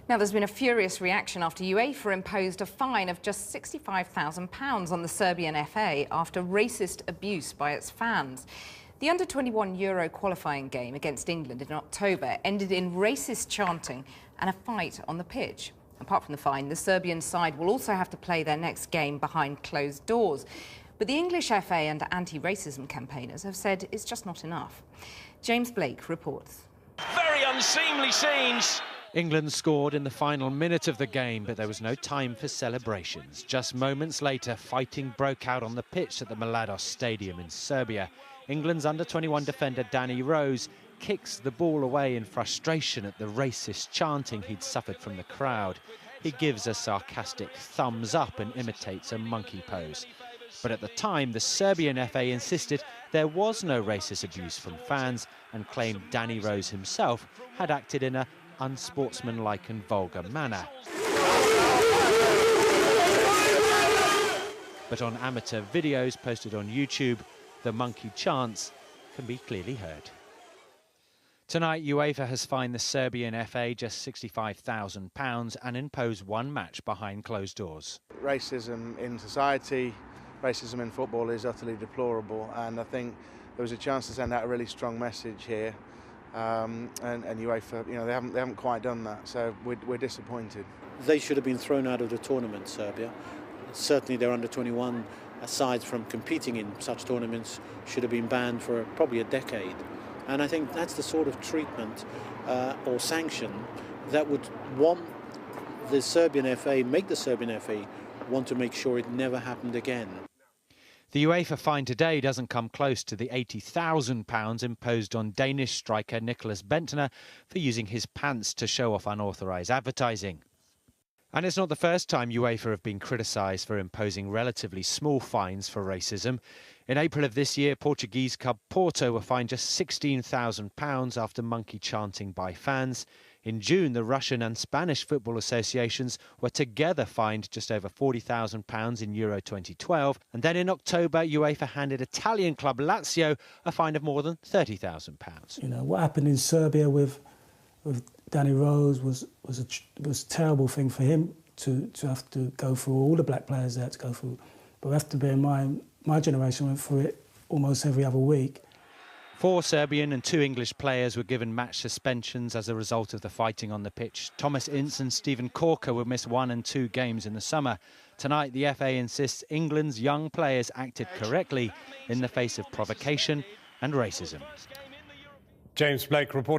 Now, there's been a furious reaction after UEFA imposed a fine of just £65,000 on the Serbian FA after racist abuse by its fans. The under-21 Euro qualifying game against England in October ended in racist chanting and a fight on the pitch. Apart from the fine, the Serbian side will also have to play their next game behind closed doors. But the English FA and anti-racism campaigners have said it's just not enough. James Blake reports. Very unseemly scenes. England scored in the final minute of the game, but there was no time for celebrations. Just moments later, fighting broke out on the pitch at the Mladost Stadium in Serbia. England's under-21 defender Danny Rose kicks the ball away in frustration at the racist chanting he'd suffered from the crowd. He gives a sarcastic thumbs up and imitates a monkey pose. But at the time, the Serbian FA insisted there was no racist abuse from fans and claimed Danny Rose himself had acted in a unsportsmanlike and vulgar manner. But on amateur videos posted on YouTube, the monkey chants can be clearly heard. Tonight, UEFA has fined the Serbian FA just £65,000 and imposed one match behind closed doors. Racism in society, racism in football is utterly deplorable, and I think there was a chance to send out a really strong message here. And UEFA, they haven't quite done that, so we're disappointed. They should have been thrown out of the tournament, Serbia. Certainly their under-21, aside from competing in such tournaments, should have been banned for probably a decade. And I think that's the sort of treatment or sanction that would want the Serbian FA, make the Serbian FA want to make sure it never happened again. The UEFA fine today doesn't come close to the £80,000 imposed on Danish striker Nicholas Bentner for using his pants to show off unauthorised advertising. And it's not the first time UEFA have been criticised for imposing relatively small fines for racism. In April of this year, Portuguese club Porto were fined just £16,000 after monkey chanting by fans. In June, the Russian and Spanish football associations were together fined just over £40,000 in Euro 2012. And then in October, UEFA handed Italian club Lazio a fine of more than £30,000. You know, what happened in Serbia with Danny Rose was a terrible thing for him to have to go through. All the black players there to go through. But we have to bear in mind, my generation went through it almost every other week. 4 Serbian and 2 English players were given match suspensions as a result of the fighting on the pitch. Thomas Ince and Stephen Corker will miss 1 and 2 games in the summer. Tonight, the FA insists England's young players acted correctly in the face of provocation and racism. James Blake reporting.